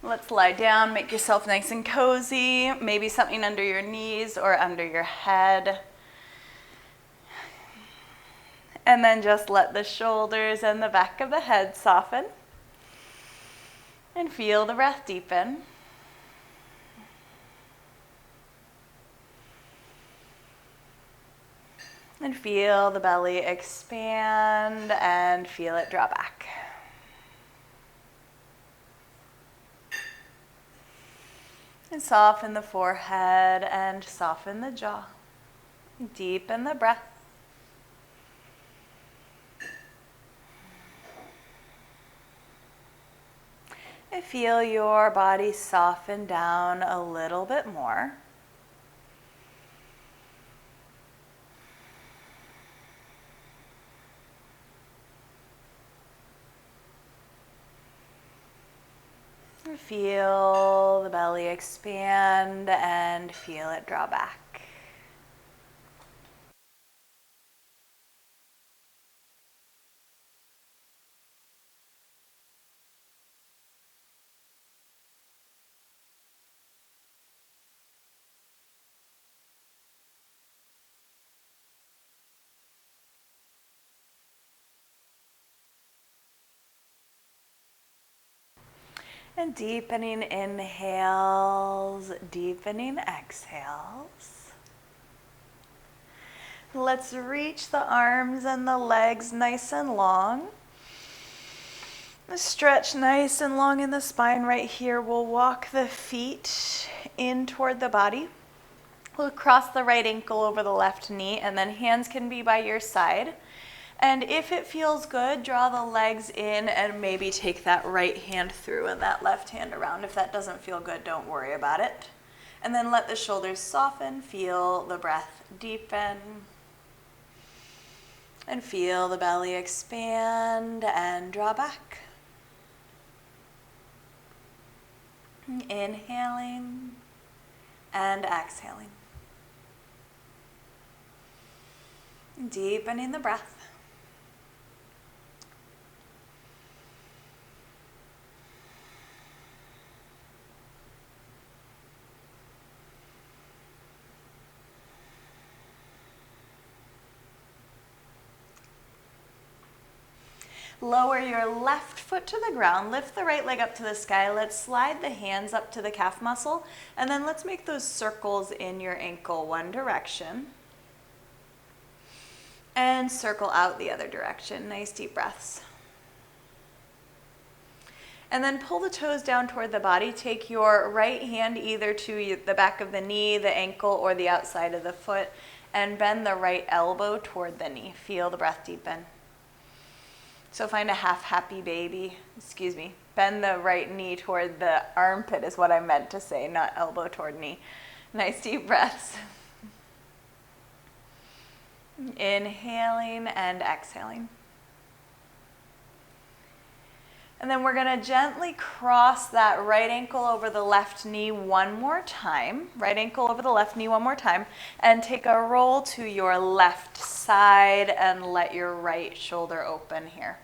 Let's lie down, make yourself nice and cozy, maybe something under your knees or under your head. And then just let the shoulders and the back of the head soften. And feel the breath deepen. And feel the belly expand and feel it draw back. And soften the forehead and soften the jaw. Deepen the breath. And feel your body soften down a little bit more. Feel the belly expand and feel it draw back. And deepening inhales, deepening exhales. Let's reach the arms and the legs nice and long. Stretch nice and long in the spine right here. We'll walk the feet in toward the body. We'll cross the right ankle over the left knee, and then hands can be by your side. And if it feels good, draw the legs in and maybe take that right hand through and that left hand around. If that doesn't feel good, don't worry about it. And then let the shoulders soften, feel the breath deepen. And feel the belly expand and draw back. Inhaling and exhaling. Deepening the breath. Lower your left foot to the ground, lift the right leg up to the sky. Let's slide the hands up to the calf muscle, and then let's make those circles in your ankle one direction. And circle out the other direction. Nice deep breaths. And then pull the toes down toward the body. Take your right hand either to the back of the knee, the ankle, or the outside of the foot, and bend the right elbow toward the knee. Feel the breath deepen. So find a half happy baby, bend the right knee toward the armpit is what I meant to say, not elbow toward knee. Nice deep breaths. Inhaling and exhaling. And then we're gonna gently cross that right ankle over the left knee one more time. Right ankle over the left knee one more time. And take a roll to your left side and let your right shoulder open here.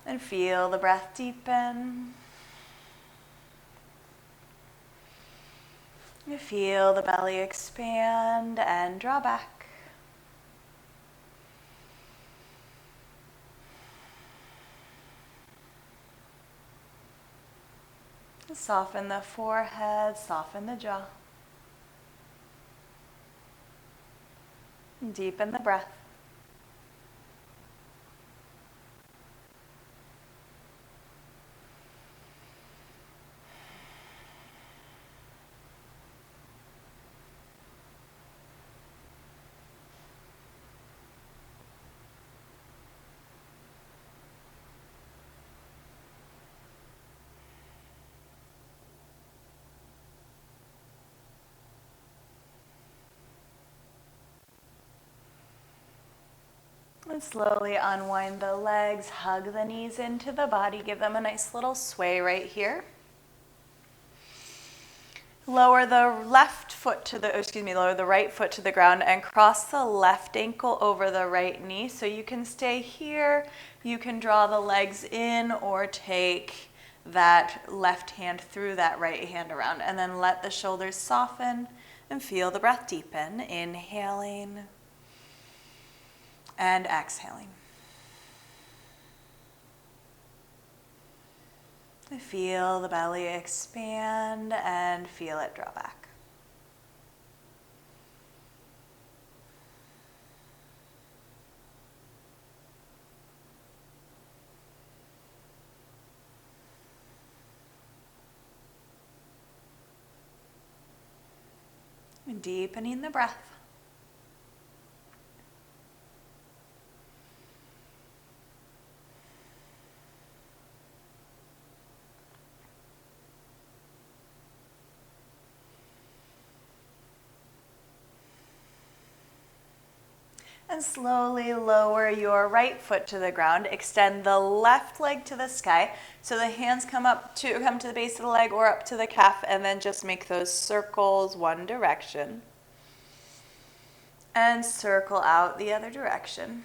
And feel the breath deepen. You feel the belly expand and draw back. Soften the forehead, soften the jaw. Deepen the breath. And slowly unwind the legs, hug the knees into the body, give them a nice little sway right here. Lower the right foot to the ground and cross the left ankle over the right knee. So you can stay here, you can draw the legs in or take that left hand through that right hand around. And then let the shoulders soften and feel the breath deepen. Inhaling and exhaling. Feel the belly expand and feel it draw back. Deepening the breath. And slowly lower your right foot to the ground. Extend the left leg to the sky. So the hands come to the base of the leg or up to the calf, and then just make those circles one direction. And circle out the other direction.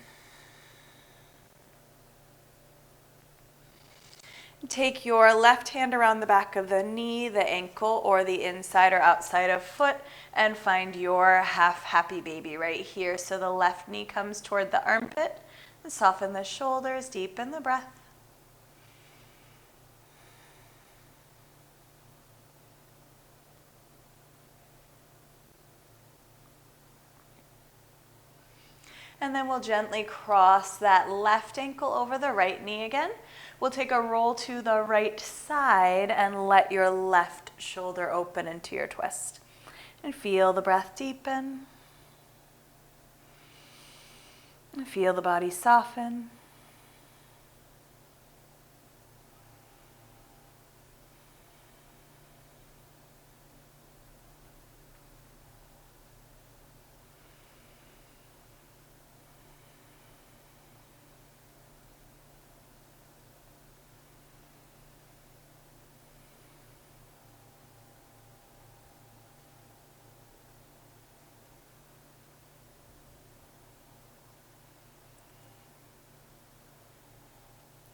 Take your left hand around the back of the knee, the ankle, or the inside or outside of foot, and find your half happy baby right here. So the left knee comes toward the armpit, and soften the shoulders, deepen the breath. And then we'll gently cross that left ankle over the right knee again. We'll take a roll to the right side and let your left shoulder open into your twist. And feel the breath deepen. And feel the body soften.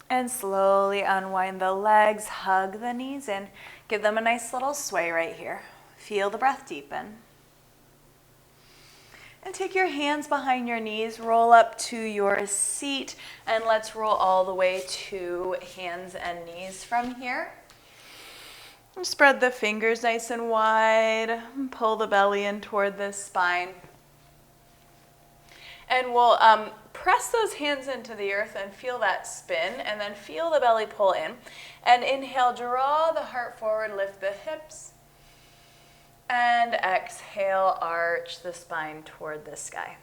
And slowly unwind the legs, hug the knees in, give them a nice little sway right here. Feel the breath deepen. And take your hands behind your knees, roll up to your seat, and let's roll all the way to hands and knees from here. Spread the fingers nice and wide, pull the belly in toward the spine. And we'll press those hands into the earth and feel that spin, and then feel the belly pull in. And inhale, draw the heart forward, lift the hips. And exhale, arch the spine toward the sky.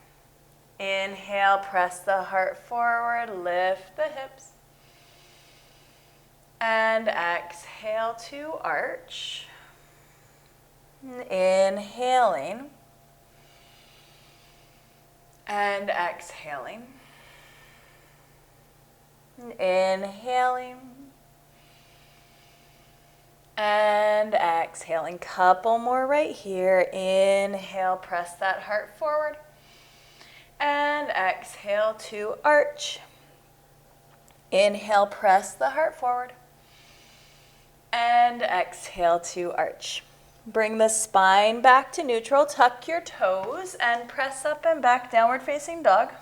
Inhale, press the heart forward, lift the hips. And exhale to arch. Inhaling. And exhaling. Inhaling. And exhaling. Couple more right here. Inhale, press that heart forward. And exhale to arch. Inhale, press the heart forward. And exhale to arch. Bring the spine back to neutral, tuck your toes, and press up and back, downward facing dog.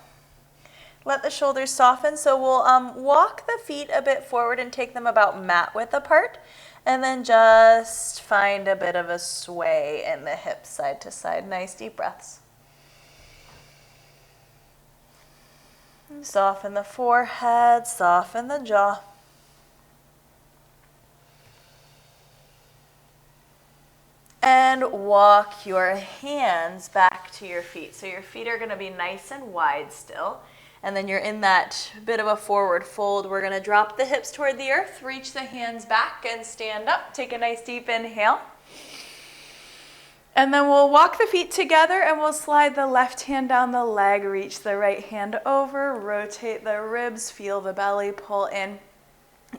Let the shoulders soften, so we'll walk the feet a bit forward and take them about mat width apart, and then just find a bit of a sway in the hips side to side. Nice deep breaths. Soften the forehead, soften the jaw. And walk your hands back to your feet. So your feet are going to be nice and wide still. And then you're in that bit of a forward fold. We're going to drop the hips toward the earth, reach the hands back and stand up. Take a nice deep inhale. And then we'll walk the feet together and we'll slide the left hand down the leg, reach the right hand over, rotate the ribs, feel the belly pull in.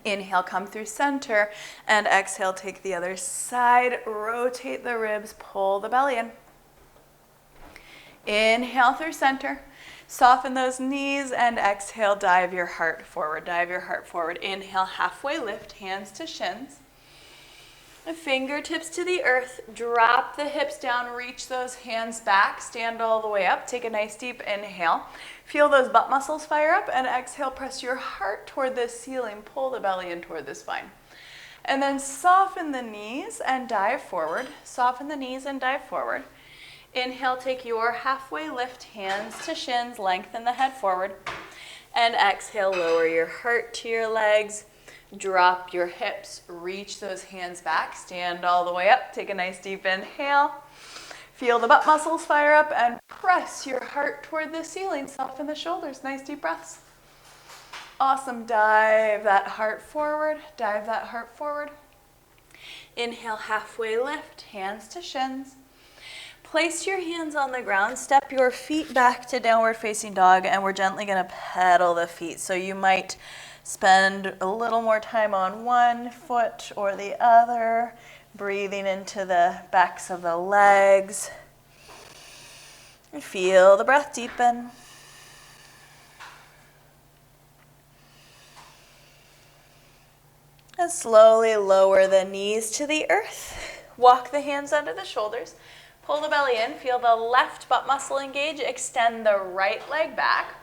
Inhale, come through center, and exhale, take the other side, rotate the ribs, pull the belly in. Inhale through center. Soften those knees and exhale, dive your heart forward. Dive your heart forward. Inhale, halfway lift, hands to shins. Fingertips to the earth. Drop the hips down, reach those hands back, stand all the way up. Take a nice deep inhale. Feel those butt muscles fire up, and exhale, press your heart toward the ceiling. Pull the belly in toward the spine. And then soften the knees and dive forward. Soften the knees and dive forward. Inhale, take your halfway lift, hands to shins, lengthen the head forward. And exhale, lower your heart to your legs. Drop your hips, reach those hands back, stand all the way up. Take a nice deep inhale. Feel the butt muscles fire up and press your heart toward the ceiling. Soften the shoulders, nice deep breaths. Awesome, dive that heart forward, dive that heart forward. Inhale, halfway lift, hands to shins. Place your hands on the ground, step your feet back to downward facing dog, and we're gently gonna pedal the feet. So you might spend a little more time on one foot or the other, breathing into the backs of the legs. And feel the breath deepen. And slowly lower the knees to the earth. Walk the hands under the shoulders. Pull the belly in. Feel the left butt muscle engage. Extend the right leg back.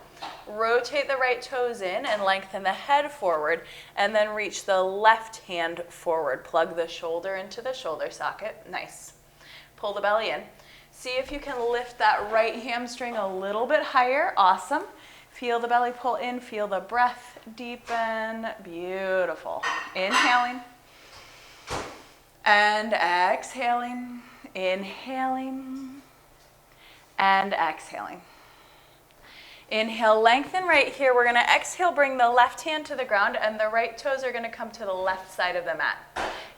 Rotate the right toes in and lengthen the head forward, and then reach the left hand forward. Plug the shoulder into the shoulder socket. Nice. Pull the belly in. See if you can lift that right hamstring a little bit higher. Awesome. Feel the belly pull in. Feel the breath deepen. Beautiful. Inhaling and exhaling. Inhaling and exhaling. Inhale, lengthen right here. We're gonna exhale, bring the left hand to the ground, and the right toes are gonna come to the left side of the mat.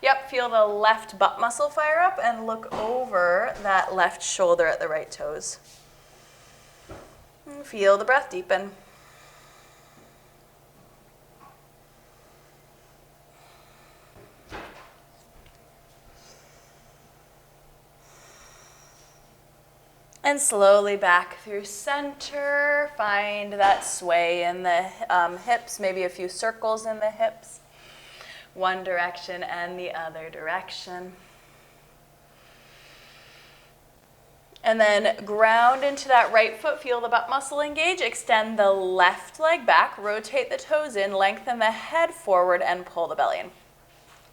Yep, feel the left butt muscle fire up and look over that left shoulder at the right toes. And feel the breath deepen. And slowly back through center. Find that sway in the hips, maybe a few circles in the hips. One direction and the other direction. And then ground into that right foot. Feel the butt muscle engage. Extend the left leg back. Rotate the toes in. Lengthen the head forward and pull the belly in.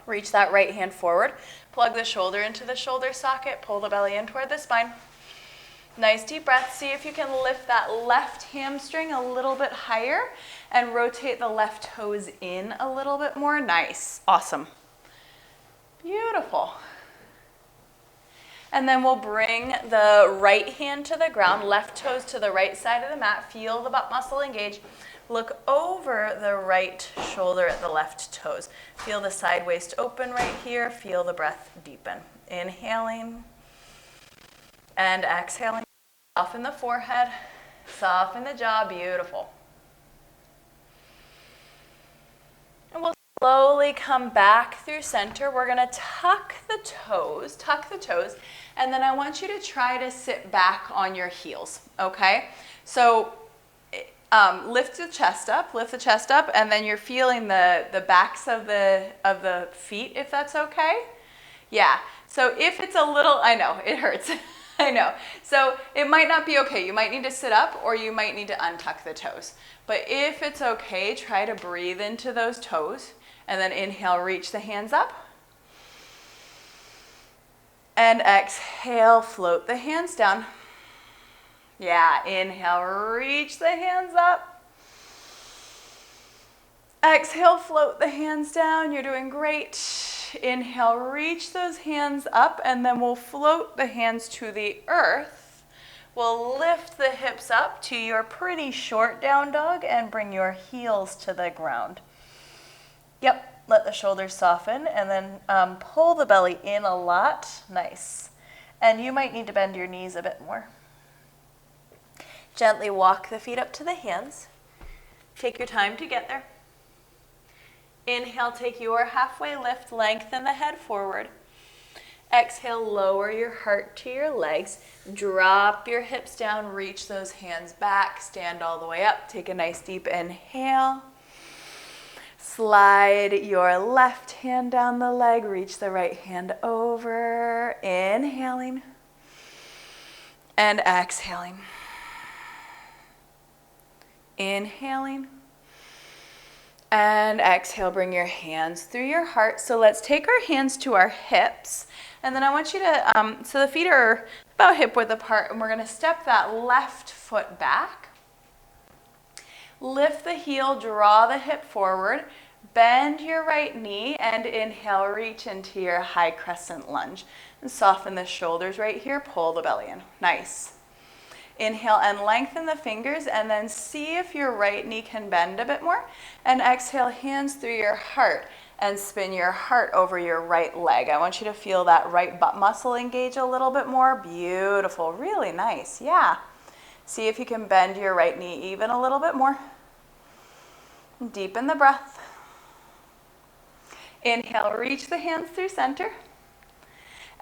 Reach that right hand forward. Plug the shoulder into the shoulder socket. Pull the belly in toward the spine. Nice deep breath. See if you can lift that left hamstring a little bit higher and rotate the left toes in a little bit more. Nice. Awesome. Beautiful. And then we'll bring the right hand to the ground, left toes to the right side of the mat. Feel the butt muscle engage. Look over the right shoulder at the left toes. Feel the side waist open right here. Feel the breath deepen. Inhaling and exhaling. Soften the forehead, soften the jaw. Beautiful. And we'll slowly come back through center. We're gonna tuck the toes, and then I want you to try to sit back on your heels, okay? So lift the chest up, and then you're feeling the backs of the feet, if that's okay. Yeah, so if it's a little, I know, it hurts. I know. So it might not be okay. You might need to sit up or you might need to untuck the toes. But if it's okay, try to breathe into those toes and then inhale, reach the hands up. And exhale, float the hands down. Yeah, inhale, reach the hands up. Exhale, float the hands down. You're doing great. Inhale, reach those hands up, and then we'll float the hands to the earth. We'll lift the hips up to your pretty short down dog and bring your heels to the ground. Yep, let the shoulders soften, and then pull the belly in a lot. Nice. And you might need to bend your knees a bit more. Gently walk the feet up to the hands. Take your time to get there. Inhale, take your halfway lift, lengthen the head forward. Exhale, lower your heart to your legs. Drop your hips down, reach those hands back, stand all the way up. Take a nice deep inhale. Slide your left hand down the leg, reach the right hand over. Inhaling and exhaling. Inhaling and exhale, bring your hands through your heart. So let's take our hands to our hips. And then I want you to, so the feet are about hip width apart, and we're going to step that left foot back. Lift the heel, draw the hip forward, bend your right knee, and inhale, reach into your high crescent lunge. And soften the shoulders right here, pull the belly in. Nice. Inhale and lengthen the fingers, and then see if your right knee can bend a bit more. And exhale, hands through your heart, and spin your heart over your right leg. I want you to feel that right butt muscle engage a little bit more. Beautiful, really nice, yeah. See if you can bend your right knee even a little bit more. Deepen the breath. Inhale, reach the hands through center.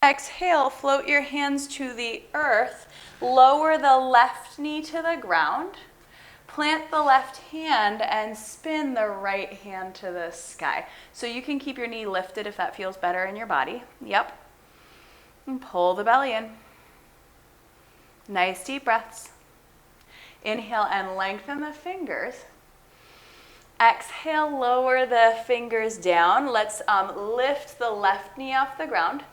Exhale, float your hands to the earth. Lower the left knee to the ground. Plant the left hand and spin the right hand to the sky. So you can keep your knee lifted if that feels better in your body. Yep. And pull the belly in. Nice deep breaths. Inhale and lengthen the fingers. Exhale, lower the fingers down. Let's lift the left knee off the ground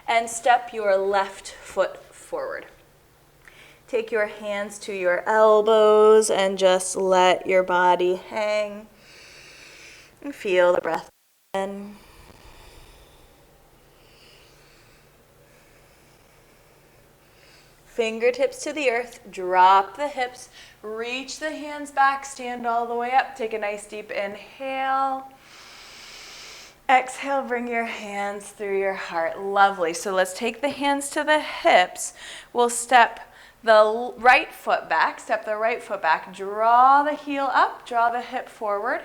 and step your left foot forward. Take your hands to your elbows and just let your body hang. And feel the breath in. Fingertips to the earth, drop the hips, reach the hands back, stand all the way up. Take a nice deep inhale. Exhale, bring your hands through your heart. Lovely. So let's take the hands to the hips. We'll step the right foot back, draw the heel up, draw the hip forward,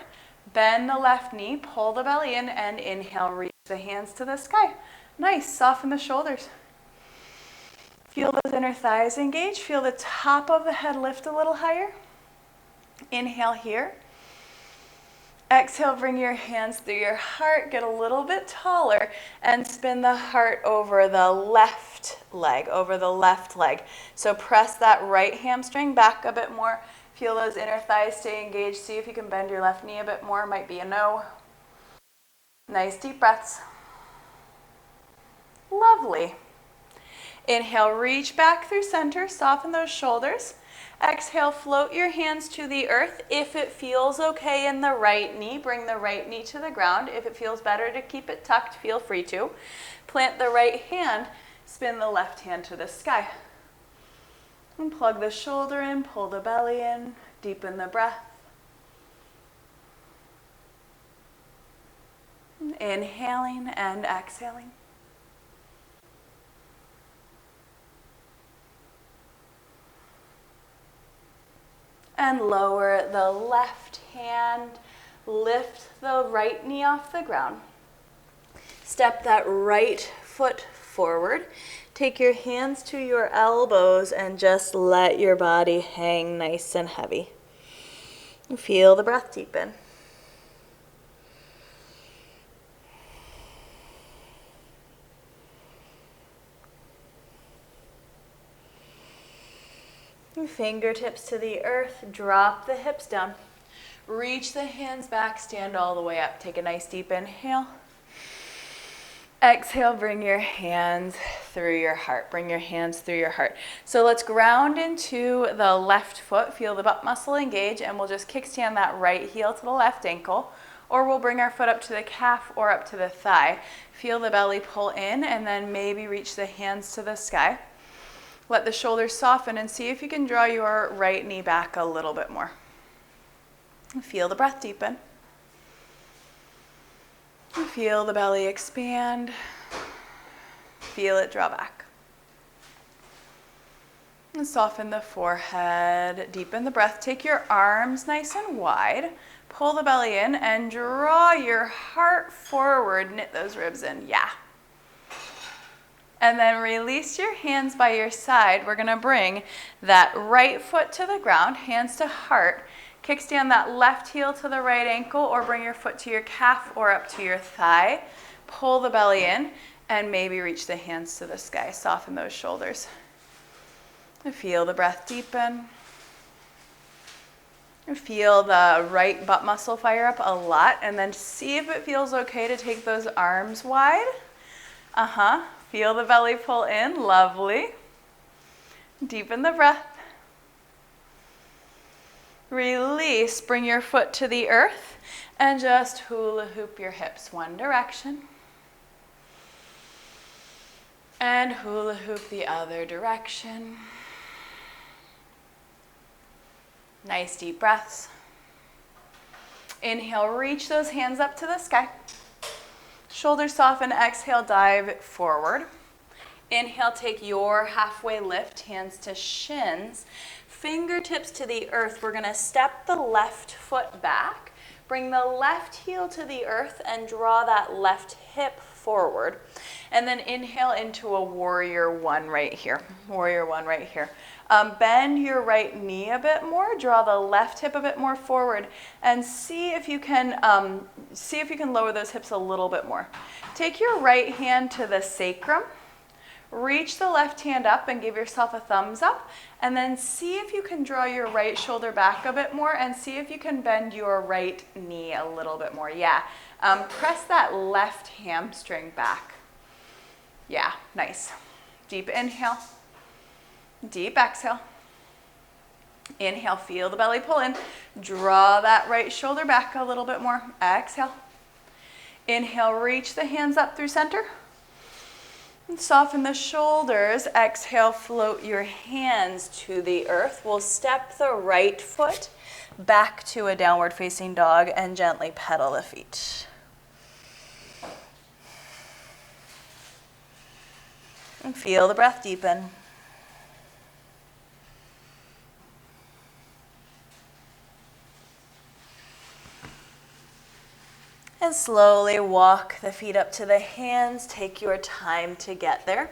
bend the left knee, pull the belly in, and inhale, reach the hands to the sky. Nice, soften the shoulders. Feel those inner thighs engage, feel the top of the head lift a little higher. Inhale here. Exhale, bring your hands through your heart, get a little bit taller, and spin the heart over the left leg, So press that right hamstring back a bit more. Feel those inner thighs stay engaged. See if you can bend your left knee a bit more. Might be a no. Nice deep breaths. Lovely. Inhale, reach back through center, soften those shoulders. Exhale, float your hands to the earth. If it feels okay in the right knee, bring the right knee to the ground. If it feels better to keep it tucked, feel free to. Plant the right hand, spin the left hand to the sky. And plug the shoulder in, pull the belly in, deepen the breath. Inhaling and exhaling. And lower the left hand, lift the right knee off the ground. Step that right foot forward. Take your hands to your elbows and just let your body hang nice and heavy. Feel the breath deepen. Fingertips to the earth, drop the hips down. Reach the hands back, stand all the way up. Take a nice deep inhale. Exhale, bring your hands through your heart. Bring your hands through your heart. So let's ground into the left foot. Feel the butt muscle engage, and we'll just kickstand that right heel to the left ankle, or we'll bring our foot up to the calf or up to the thigh. Feel the belly pull in, and then maybe reach the hands to the sky. Let the shoulders soften and see if you can draw your right knee back a little bit more. Feel the breath deepen. Feel the belly expand. Feel it draw back. And soften the forehead, deepen the breath. Take your arms nice and wide. Pull the belly in and draw your heart forward. Knit those ribs in. Yeah. And then release your hands by your side. We're going to bring that right foot to the ground, hands to heart. Kickstand that left heel to the right ankle, or bring your foot to your calf or up to your thigh. Pull the belly in and maybe reach the hands to the sky. Soften those shoulders. Feel the breath deepen. Feel the right butt muscle fire up a lot, and then see if it feels okay to take those arms wide. Feel the belly pull in. Lovely. Deepen the breath. Release. Bring your foot to the earth and just hula hoop your hips one direction. And hula hoop the other direction. Nice deep breaths. Inhale, reach those hands up to the sky. Shoulders soften, exhale, dive forward. Inhale, take your halfway lift, hands to shins. Fingertips to the earth. We're gonna step the left foot back. Bring the left heel to the earth and draw that left hip forward. And then inhale into a warrior one right here. Warrior one right here. Bend your right knee a bit more. Draw the left hip a bit more forward, and see if you can lower those hips a little bit more. Take your right hand to the sacrum. Reach the left hand up and give yourself a thumbs up, and then see if you can draw your right shoulder back a bit more, and see if you can bend your right knee a little bit more. Yeah, press that left hamstring back. Yeah, nice. Deep inhale, deep exhale. Inhale, feel the belly pull in. Draw that right shoulder back a little bit more. Exhale. Inhale, reach the hands up through center. And soften the shoulders. Exhale, float your hands to the earth. We'll step the right foot back to a downward facing dog and gently pedal the feet. And feel the breath deepen. And slowly walk the feet up to the hands. Take your time to get there.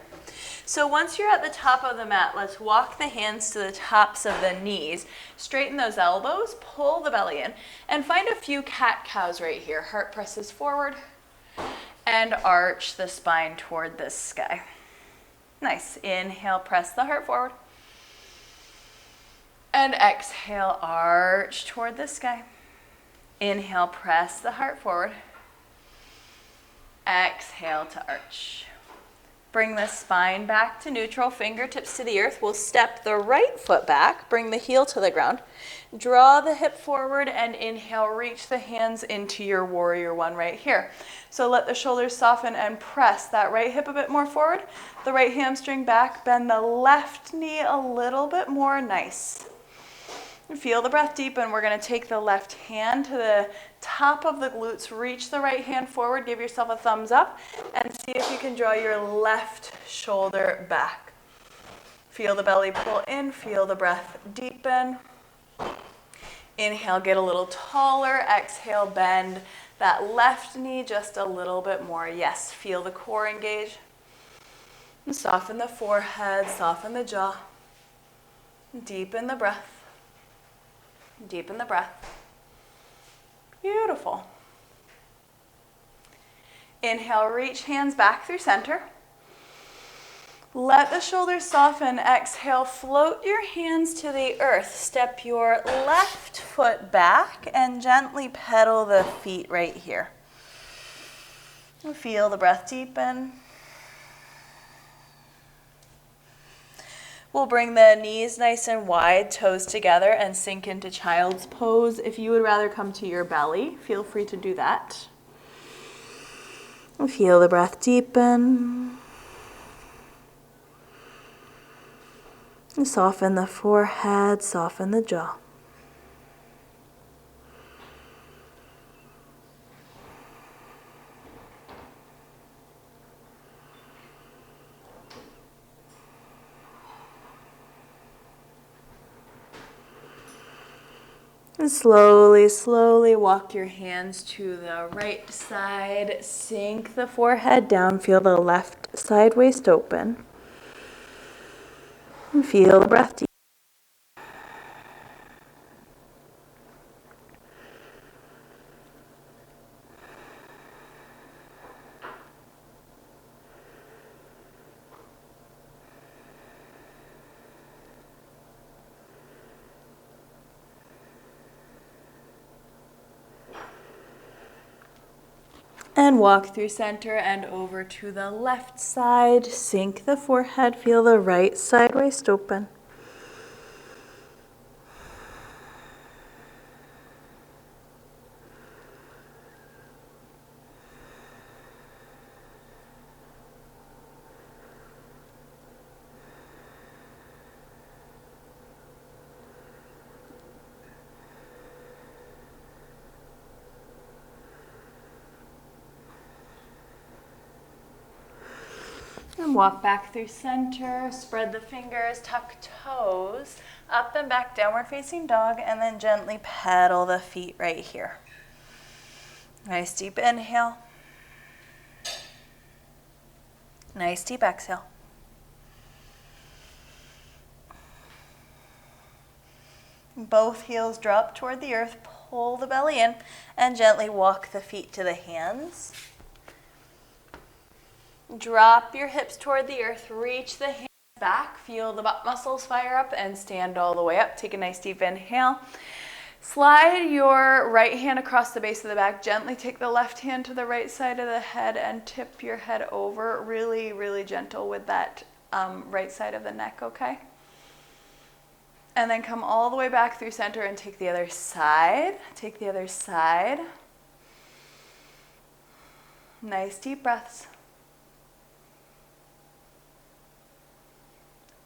So once you're at the top of the mat, let's walk the hands to the tops of the knees. Straighten those elbows, pull the belly in, and find a few cat-cows right here. Heart presses forward, and arch the spine toward the sky. Nice. Inhale, press the heart forward. And exhale, arch toward the sky. Inhale, press the heart forward. Exhale to arch. Bring the spine back to neutral, fingertips to the earth. We'll step the right foot back, bring the heel to the ground. Draw the hip forward and inhale, reach the hands into your warrior one right here. So let the shoulders soften and press that right hip a bit more forward, the right hamstring back, bend the left knee a little bit more. Nice. Feel the breath deepen. We're going to take the left hand to the top of the glutes, reach the right hand forward, give yourself a thumbs up, and see if you can draw your left shoulder back. Feel the belly pull in, feel the breath deepen. Inhale, get a little taller. Exhale, bend that left knee just a little bit more. Yes, feel the core engage. And soften the forehead, soften the jaw. Deepen the breath. Deepen the breath. Beautiful. Inhale, reach hands back through center. Let the shoulders soften. Exhale, float your hands to the earth. Step your left foot back and gently pedal the feet right here. Feel the breath deepen. We'll bring the knees nice and wide, toes together, and sink into child's pose. If you would rather come to your belly, feel free to do that. Feel the breath deepen. Soften the forehead, soften the jaw. And slowly, slowly walk your hands to the right side. Sink the forehead down. Feel the left side waist open. And feel the breath deep. And walk through center and over to the left side. Sink the forehead. Feel the right side waist open. And walk back through center, spread the fingers, tuck toes, up and back, downward facing dog, and then gently pedal the feet right here. Nice deep inhale. Nice deep exhale. Both heels drop toward the earth, pull the belly in, and gently walk the feet to the hands. Drop your hips toward the earth, reach the hands back, feel the butt muscles fire up, and stand all the way up. Take a nice deep inhale. Slide your right hand across the base of the back. Gently take the left hand to the right side of the head and tip your head over. Really, really gentle with that right side of the neck, okay? And then come all the way back through center and take the other side. Take the other side. Nice deep breaths.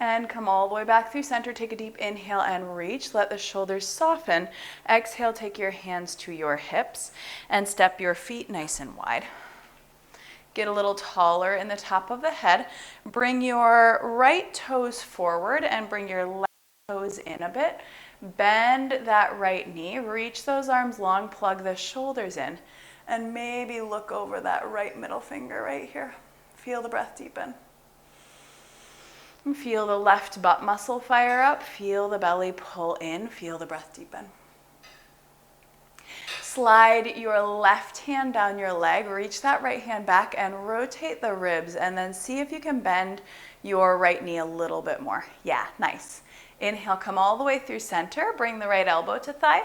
And come all the way back through center. Take a deep inhale and reach. Let the shoulders soften. Exhale, take your hands to your hips and step your feet nice and wide. Get a little taller in the top of the head. Bring your right toes forward and bring your left toes in a bit. Bend that right knee. Reach those arms long. Plug the shoulders in. And maybe look over that right middle finger right here. Feel the breath deepen. Feel the left butt muscle fire up. Feel the belly pull in. Feel the breath deepen. Slide your left hand down your leg. Reach that right hand back and rotate the ribs. And then see if you can bend your right knee a little bit more. Yeah, nice. Inhale, come all the way through center. Bring the right elbow to thigh.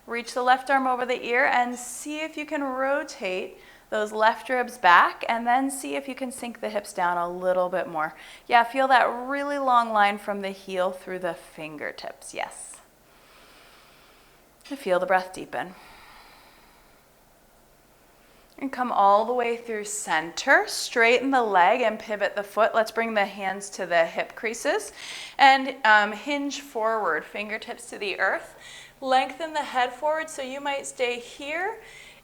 Reach the left arm over the ear and see if you can rotate those left ribs back, and then see if you can sink the hips down a little bit more. Yeah, feel that really long line from the heel through the fingertips. Yes. And feel the breath deepen. And come all the way through center. Straighten the leg and pivot the foot. Let's bring the hands to the hip creases and hinge forward, fingertips to the earth. Lengthen the head forward, so you might stay here.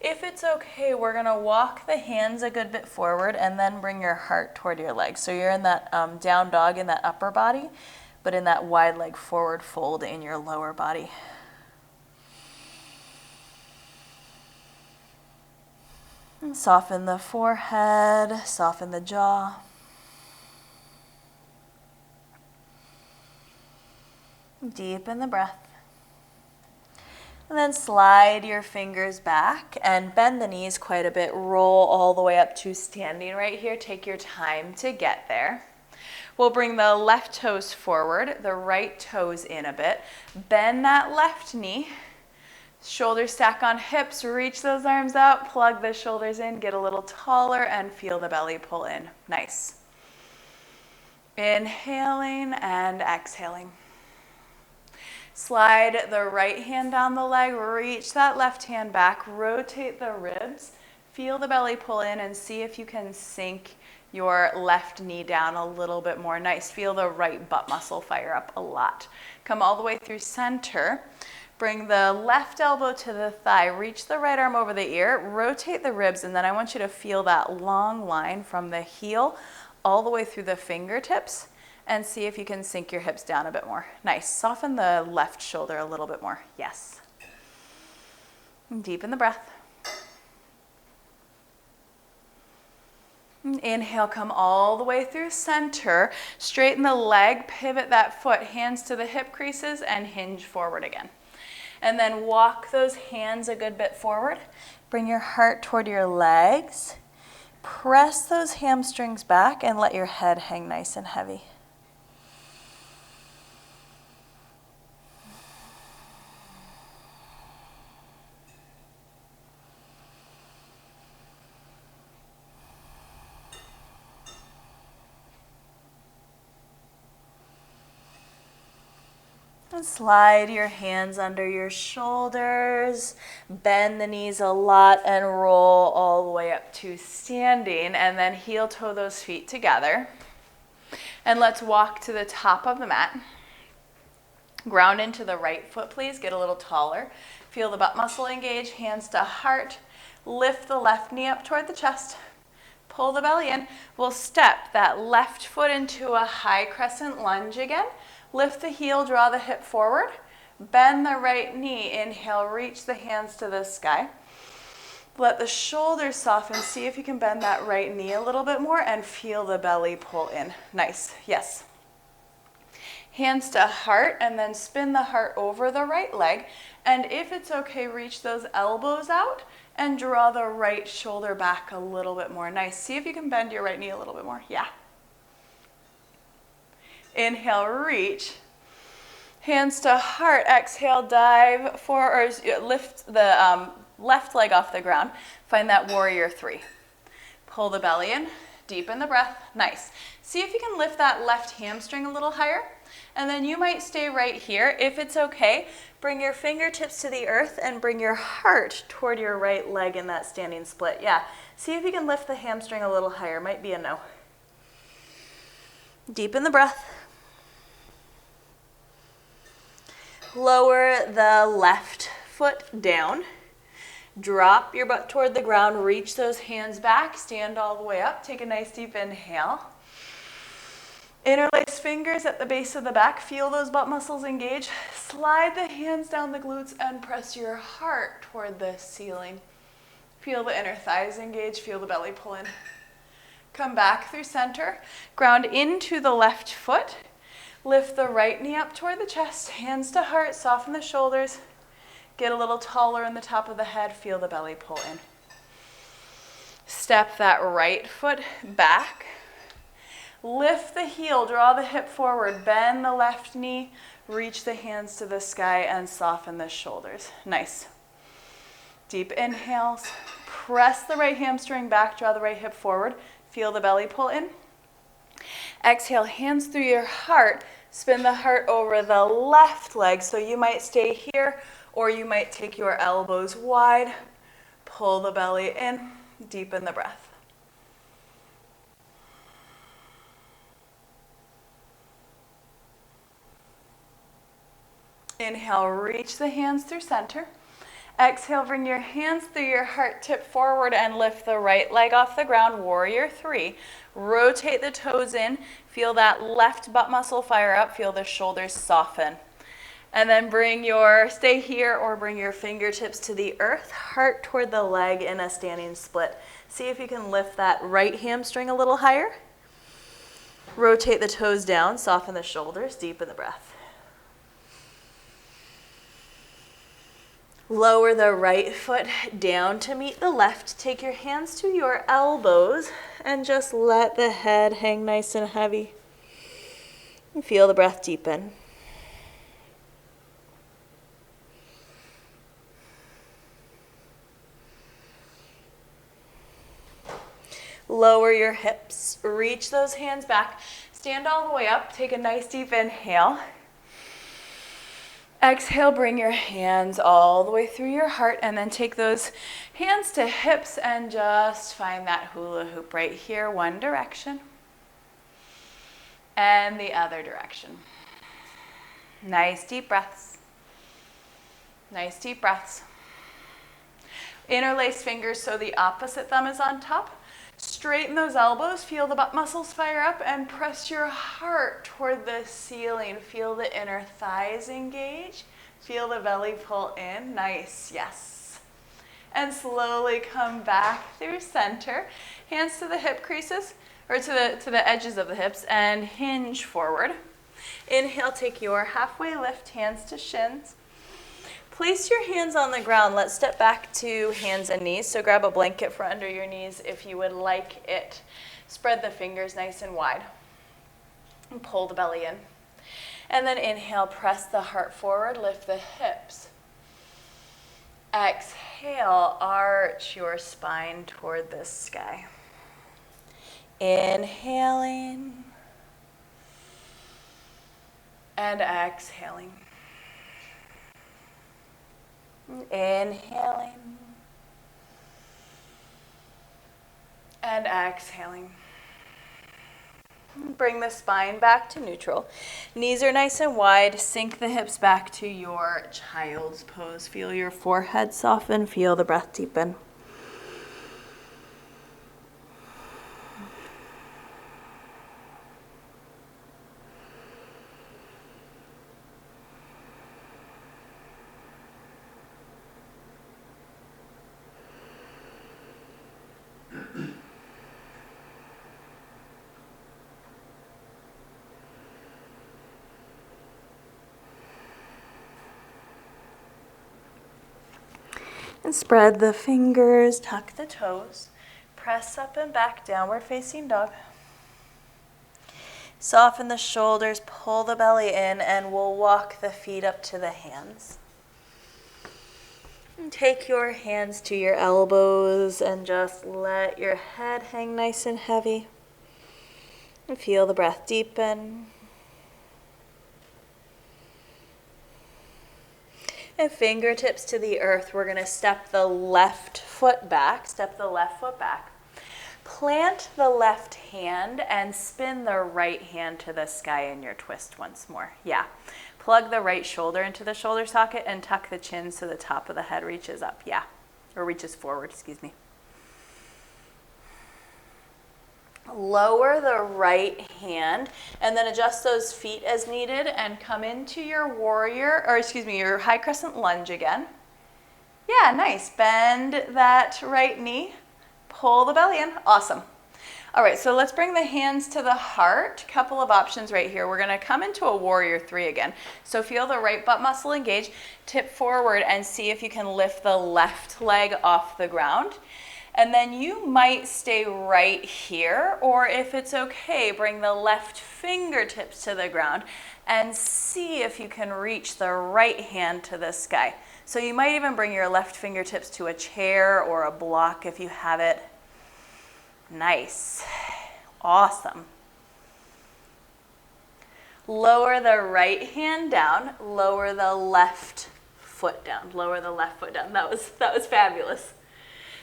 If it's okay, we're gonna walk the hands a good bit forward and then bring your heart toward your legs. So you're in that down dog in that upper body, but in that wide leg forward fold in your lower body. And soften the forehead, soften the jaw. Deepen the breath. And then slide your fingers back and bend the knees quite a bit. Roll all the way up to standing right here. Take your time to get there. We'll bring the left toes forward, the right toes in a bit. Bend that left knee. Shoulders stack on hips. Reach those arms out. Plug the shoulders in. Get a little taller and feel the belly pull in. Nice. Inhaling and exhaling. Slide the right hand down the leg, reach that left hand back, rotate the ribs, feel the belly pull in and see if you can sink your left knee down a little bit more. Nice, feel the right butt muscle fire up a lot. Come all the way through center, bring the left elbow to the thigh, reach the right arm over the ear, rotate the ribs, and then I want you to feel that long line from the heel all the way through the fingertips. And see if you can sink your hips down a bit more. Nice. Soften the left shoulder a little bit more. Yes. And deepen the breath. Inhale, come all the way through center. Straighten the leg, pivot that foot, hands to the hip creases, and hinge forward again. And then walk those hands a good bit forward. Bring your heart toward your legs. Press those hamstrings back and let your head hang nice and heavy. And slide your hands under your shoulders, bend the knees a lot, and roll all the way up to standing, and then heel toe those feet together. And let's walk to the top of the mat. Ground into the right foot, please. Get a little taller. Feel the butt muscle engage, hands to heart. Lift the left knee up toward the chest. Pull the belly in. We'll step that left foot into a high crescent lunge again. Lift the heel, draw the hip forward. Bend the right knee. Inhale, reach the hands to the sky. Let the shoulders soften. See if you can bend that right knee a little bit more and feel the belly pull in. Nice. Yes. Hands to heart, and then spin the heart over the right leg. And if it's okay, reach those elbows out and draw the right shoulder back a little bit more. Nice. See if you can bend your right knee a little bit more. Yeah. Inhale, reach. Hands to heart. Exhale, dive forward, or lift the left leg off the ground. Find that warrior three. Pull the belly in, deepen the breath. Nice. See if you can lift that left hamstring a little higher. And then you might stay right here. If it's okay, bring your fingertips to the earth and bring your heart toward your right leg in that standing split. Yeah. See if you can lift the hamstring a little higher. Might be a no. Deepen the breath. Lower the left foot down. Drop your butt toward the ground. Reach those hands back. Stand all the way up. Take a nice deep inhale. Interlace fingers at the base of the back. Feel those butt muscles engage. Slide the hands down the glutes and press your heart toward the ceiling. Feel the inner thighs engage. Feel the belly pull in. Come back through center. Ground into the left foot. Lift the right knee up toward the chest. Hands to heart. Soften the shoulders. Get a little taller in the top of the head. Feel the belly pull in. Step that right foot back. Lift the heel, draw the hip forward, bend the left knee, reach the hands to the sky, and soften the shoulders. Nice. Deep inhales. Press the right hamstring back, draw the right hip forward. Feel the belly pull in. Exhale, hands through your heart. Spin the heart over the left leg. So you might stay here, or you might take your elbows wide. Pull the belly in, deepen the breath. Inhale, reach the hands through center. Exhale, bring your hands through your heart, tip forward and lift the right leg off the ground, warrior three. Rotate the toes in, feel that left butt muscle fire up, feel the shoulders soften. And then stay here or bring your fingertips to the earth, heart toward the leg in a standing split. See if you can lift that right hamstring a little higher. Rotate the toes down, soften the shoulders, deepen the breath. Lower the right foot down to meet the left. Take your hands to your elbows and just let the head hang nice and heavy. And feel the breath deepen. Lower your hips. Reach those hands back. Stand all the way up. Take a nice deep inhale. Exhale, bring your hands all the way through your heart, and then take those hands to hips and just find that hula hoop right here. One direction and the other direction. Nice deep breaths. Nice deep breaths. Interlace fingers so the opposite thumb is on top. Straighten those elbows, feel the butt muscles fire up, and press your heart toward the ceiling. Feel the inner thighs engage. Feel the belly pull in. Nice, yes. And slowly come back through center. Hands to the hip creases, or to the edges of the hips, and hinge forward. Inhale, take your halfway lift, hands to shins. Place your hands on the ground. Let's step back to hands and knees. So grab a blanket for under your knees if you would like it. Spread the fingers nice and wide. And pull the belly in. And then inhale, press the heart forward, lift the hips. Exhale, arch your spine toward the sky. Inhaling. And exhaling. Inhaling. And exhaling. Bring the spine back to neutral. Knees are nice and wide. Sink the hips back to your child's pose. Feel your forehead soften. Feel the breath deepen. And spread the fingers, tuck the toes, press up and back, downward facing dog. Soften the shoulders, pull the belly in, and we'll walk the feet up to the hands. And take your hands to your elbows and just let your head hang nice and heavy. And feel the breath deepen. And fingertips to the earth. We're going to step the left foot back. Plant the left hand and spin the right hand to the sky in your twist once more. Yeah. Plug the right shoulder into the shoulder socket and tuck the chin so the top of the head reaches up. Yeah. Or reaches forward, excuse me. Lower the right hand and then adjust those feet as needed and come into your your high crescent lunge again. Yeah, nice. Bend that right knee. Pull the belly in. Awesome. All right, so let's bring the hands to the heart. Couple of options right here. We're going to come into a warrior three again. So feel the right butt muscle engage. Tip forward and see if you can lift the left leg off the ground. And then you might stay right here, or if it's okay, bring the left fingertips to the ground and see if you can reach the right hand to the sky. So you might even bring your left fingertips to a chair or a block if you have it. Nice. Awesome. Lower the right hand down, lower the left foot down. Lower the left foot down. That was fabulous.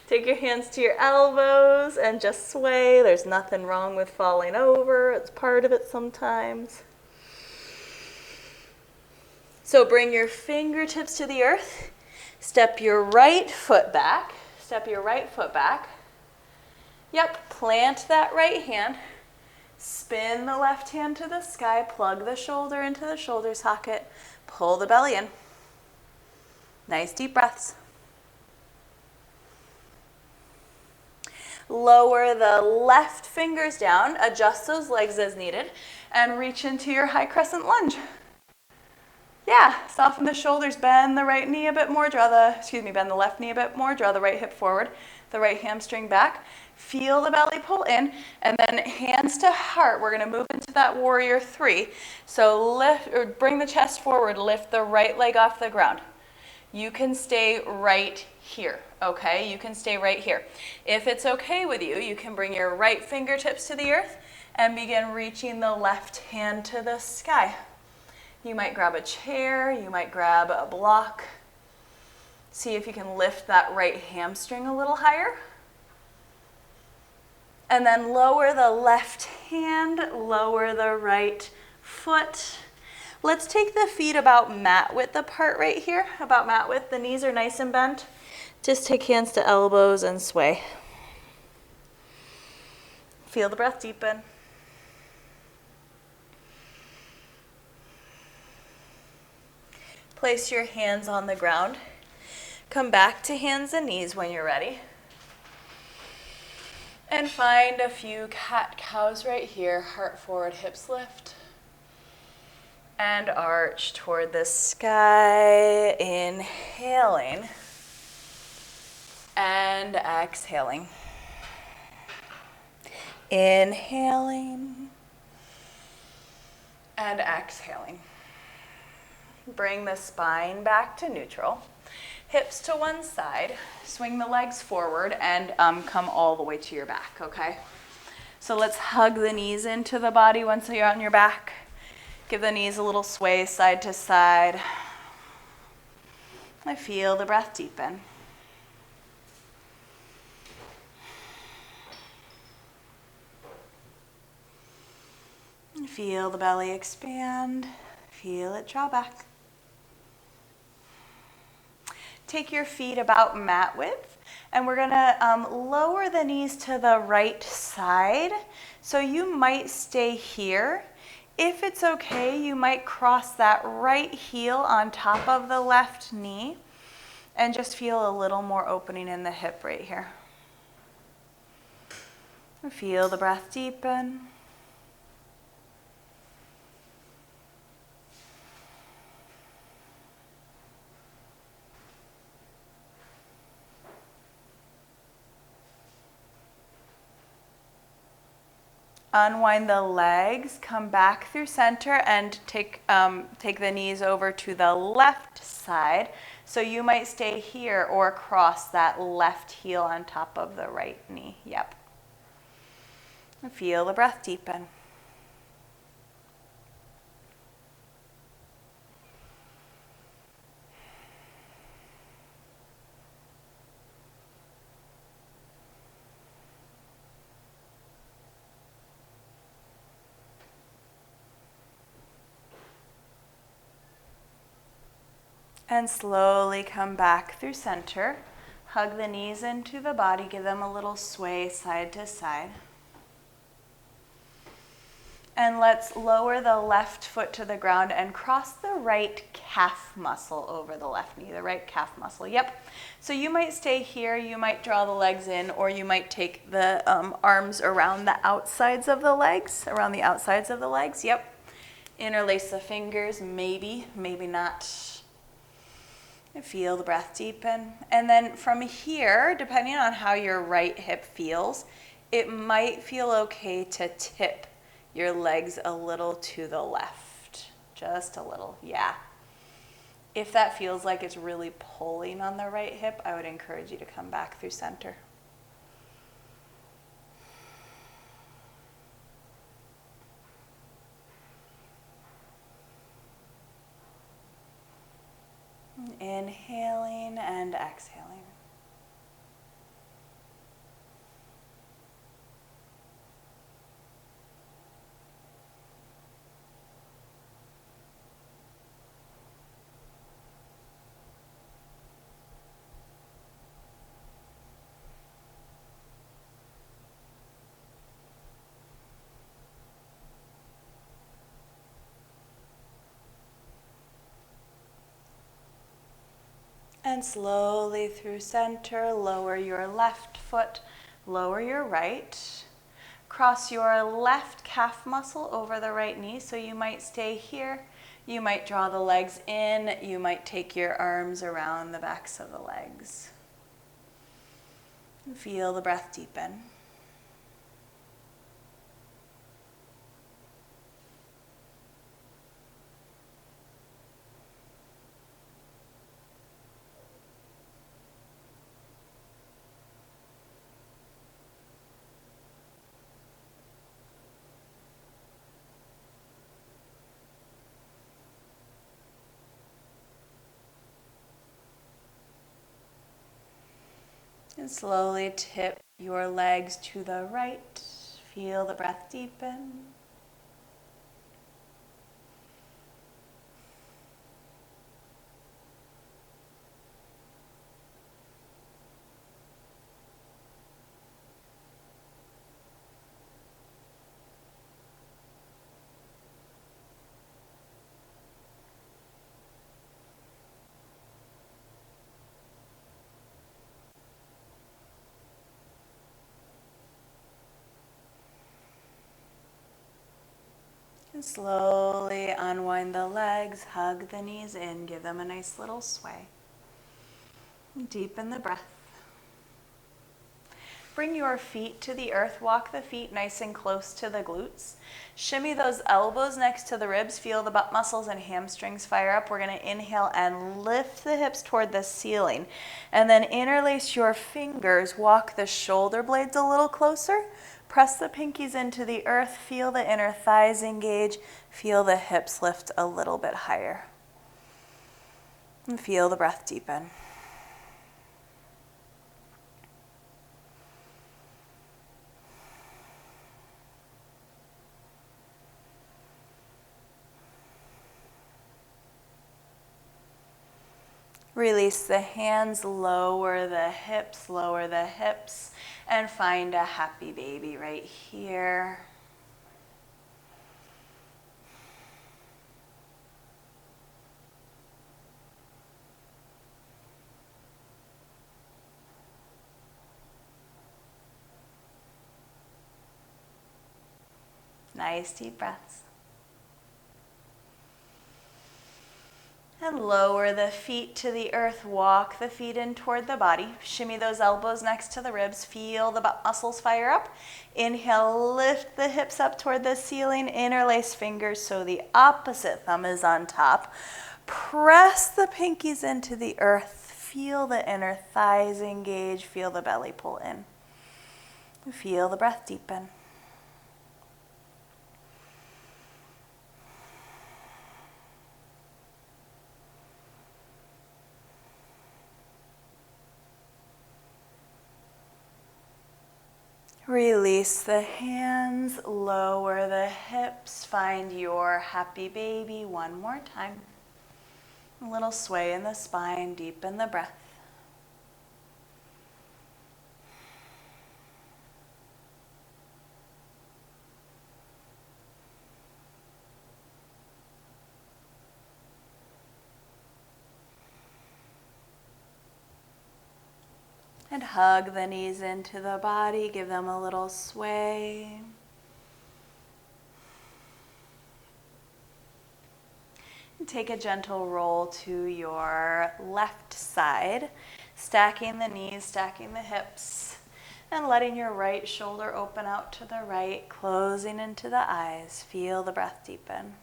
Take your hands to your elbows and just sway. There's nothing wrong with falling over. It's part of it sometimes. So bring your fingertips to the earth. Step your right foot back. Yep, plant that right hand. Spin the left hand to the sky. Plug the shoulder into the shoulder socket. Pull the belly in. Nice deep breaths. Lower the left fingers down, adjust those legs as needed, and reach into your high crescent lunge. Yeah, soften the shoulders, bend the right knee a bit more, bend the left knee a bit more, draw the right hip forward, the right hamstring back. Feel the belly pull in, and then hands to heart. We're going to move into that warrior three. So bring the chest forward, lift the right leg off the ground. You can stay right here, okay? You can stay right here. If it's okay with you, you can bring your right fingertips to the earth and begin reaching the left hand to the sky. You might grab a chair, you might grab a block. See if you can lift that right hamstring a little higher. And then lower the left hand, lower the right foot. Let's take the feet about mat width apart right here, about mat width. The knees are nice and bent. Just take hands to elbows and sway. Feel the breath deepen. Place your hands on the ground. Come back to hands and knees when you're ready. And find a few cat-cows right here. Heart forward, hips lift. And arch toward the sky, inhaling. And exhaling. Inhaling. And exhaling. Bring the spine back to neutral. Hips to one side. Swing the legs forward and come all the way to your back, okay? So let's hug the knees into the body once you're on your back. Give the knees a little sway side to side. I feel the breath deepen. Feel the belly expand. Feel it draw back. Take your feet about mat width, and we're gonna lower the knees to the right side. So you might stay here. If it's okay, you might cross that right heel on top of the left knee and just feel a little more opening in the hip right here. Feel the breath deepen. Unwind the legs, come back through center and take the knees over to the left side. So you might stay here or cross that left heel on top of the right knee. Yep. And feel the breath deepen. And slowly come back through center. Hug the knees into the body. Give them a little sway side to side. And let's lower the left foot to the ground and cross the right calf muscle over the left knee, the right calf muscle. Yep. So you might stay here, you might draw the legs in, or you might take the arms around the outsides of the legs, Yep. Interlace the fingers, maybe not. And feel the breath deepen. And then from here, depending on how your right hip feels, it might feel okay to tip your legs a little to the left. Just a little, yeah. If that feels like it's really pulling on the right hip, I would encourage you to come back through center. Inhaling and exhaling. And slowly through center, lower your left foot, lower your right. Cross your left calf muscle over the right knee. So you might stay here. You might draw the legs in. You might take your arms around the backs of the legs. And feel the breath deepen. And slowly tip your legs to the right. Feel the breath deepen. And slowly unwind the legs, hug the knees in, give them a nice little sway. Deepen the breath. Bring your feet to the earth. Walk the feet nice and close to the glutes. Shimmy those elbows next to the ribs. Feel the butt muscles and hamstrings fire up. We're going to inhale and lift the hips toward the ceiling. And then interlace your fingers. Walk the shoulder blades a little closer. Press the pinkies into the earth. Feel the inner thighs engage. Feel the hips lift a little bit higher. And feel the breath deepen. Release the hands, lower the hips, and find a happy baby right here. Nice deep breaths. And lower the feet to the earth. Walk the feet in toward the body. Shimmy those elbows next to the ribs. Feel the butt muscles fire up. Inhale, lift the hips up toward the ceiling. Interlace fingers so the opposite thumb is on top. Press the pinkies into the earth. Feel the inner thighs engage. Feel the belly pull in. Feel the breath deepen. Release the hands, lower the hips, find your happy baby one more time. A little sway in the spine, deepen the breath. And hug the knees into the body, give them a little sway. And take a gentle roll to your left side, stacking the knees, stacking the hips, and letting your right shoulder open out to the right, closing into the eyes. Feel the breath deepen.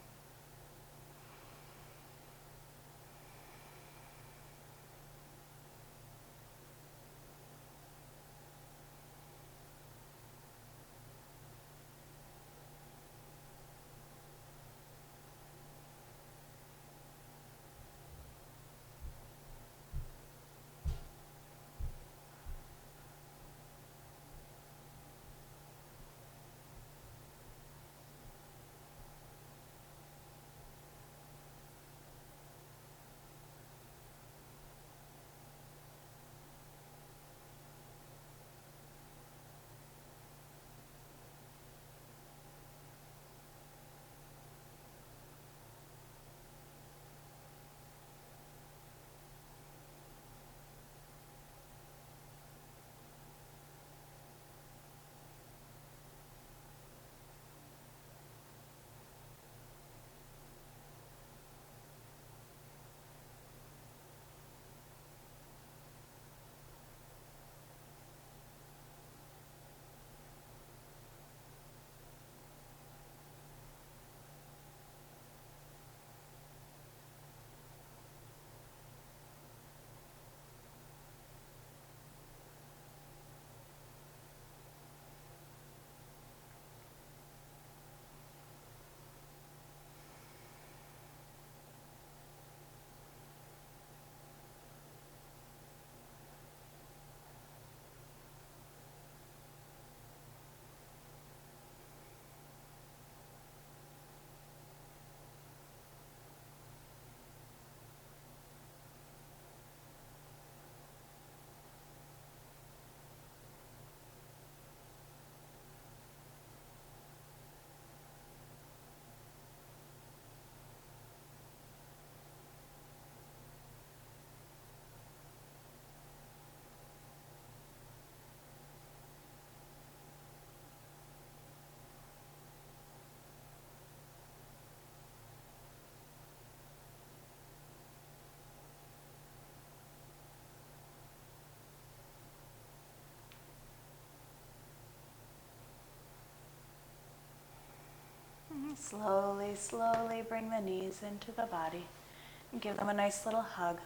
Slowly, slowly bring the knees into the body and give them a nice little hug.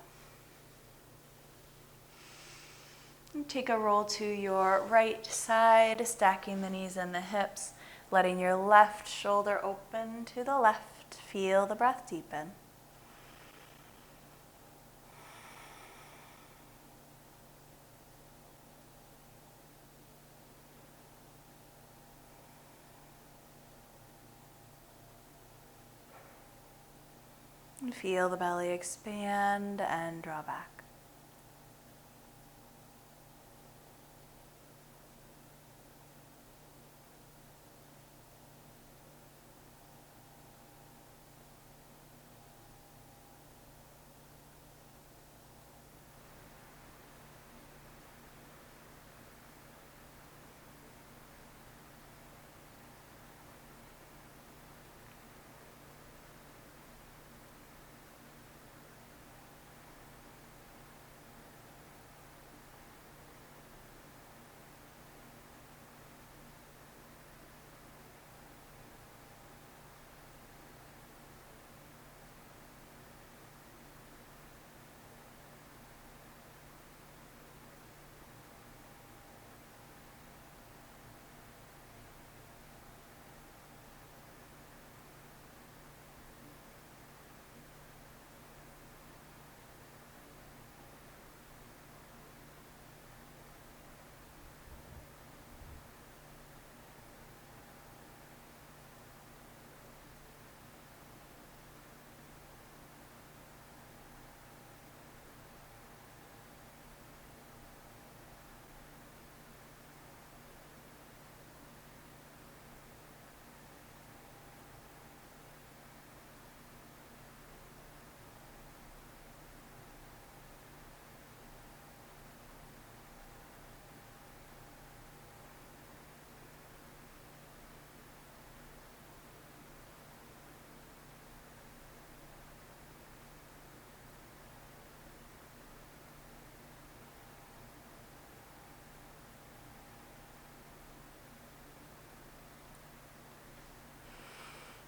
And take a roll to your right side, stacking the knees and the hips, letting your left shoulder open to the left. Feel the breath deepen. And feel the belly expand and draw back.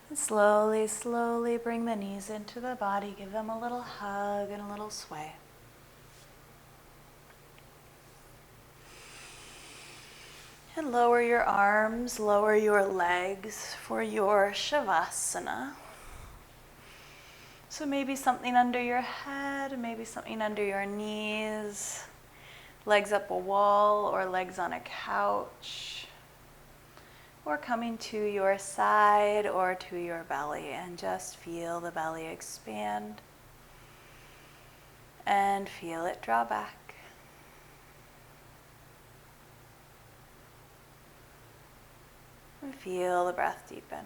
And slowly, slowly bring the knees into the body. Give them a little hug and a little sway. And lower your arms, lower your legs for your Shavasana. So maybe something under your head, maybe something under your knees, legs up a wall or legs on a couch, or coming to your side or to your belly, and just feel the belly expand and feel it draw back. And feel the breath deepen.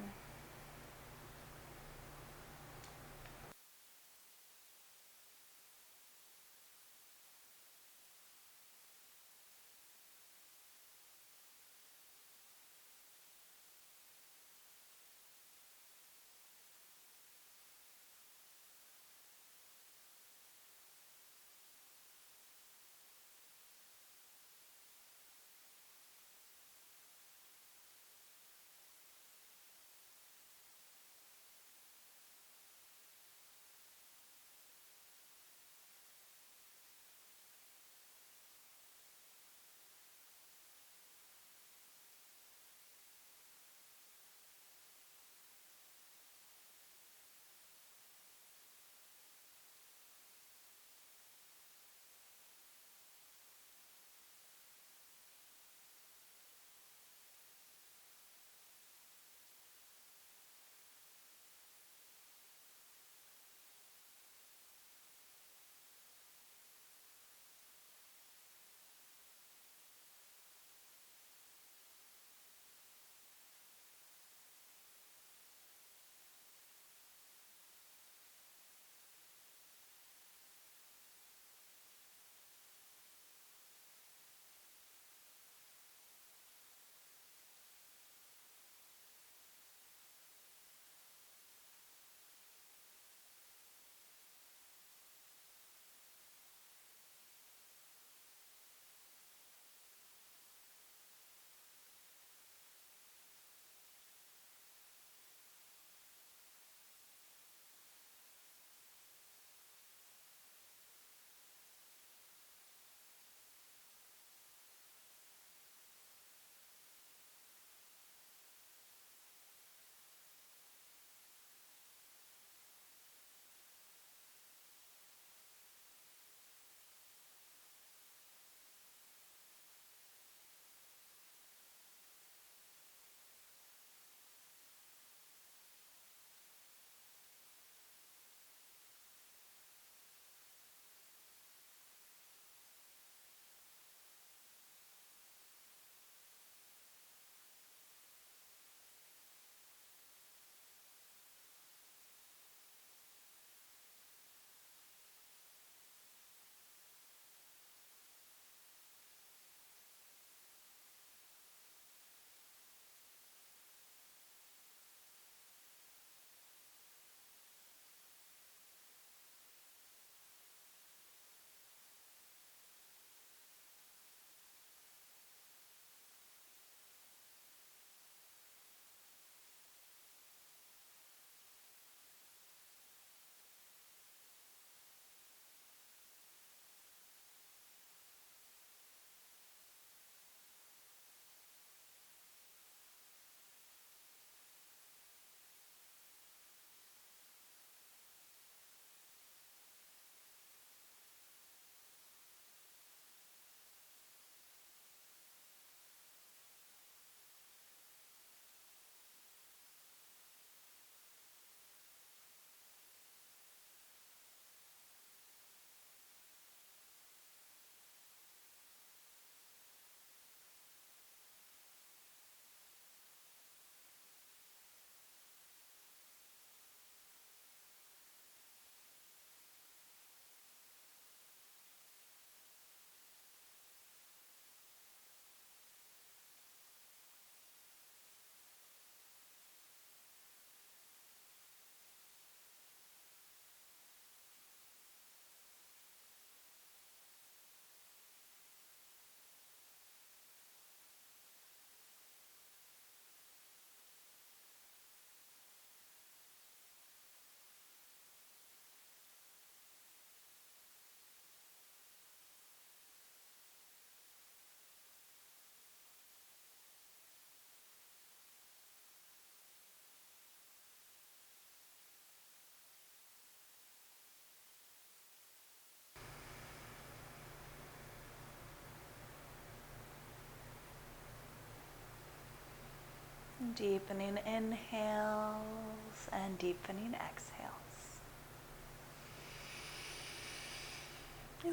Deepening inhales and deepening exhales.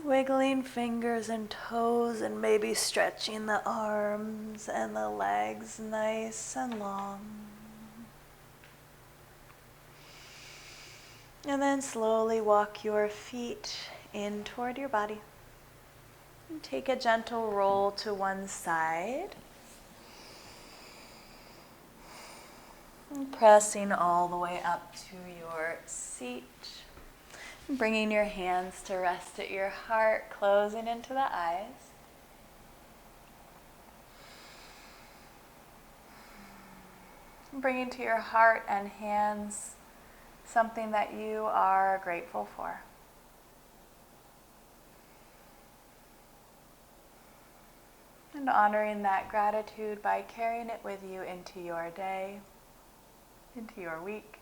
Wiggling fingers and toes and maybe stretching the arms and the legs nice and long. And then slowly walk your feet in toward your body. And take a gentle roll to one side. And pressing all the way up to your seat. Bringing your hands to rest at your heart, closing into the eyes. Bringing to your heart and hands something that you are grateful for. And honoring that gratitude by carrying it with you into your day, into your week.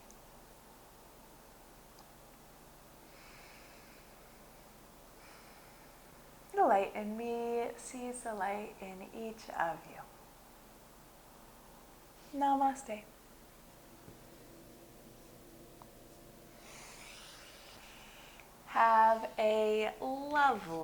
The light in me sees the light in each of you. Namaste. Have a lovely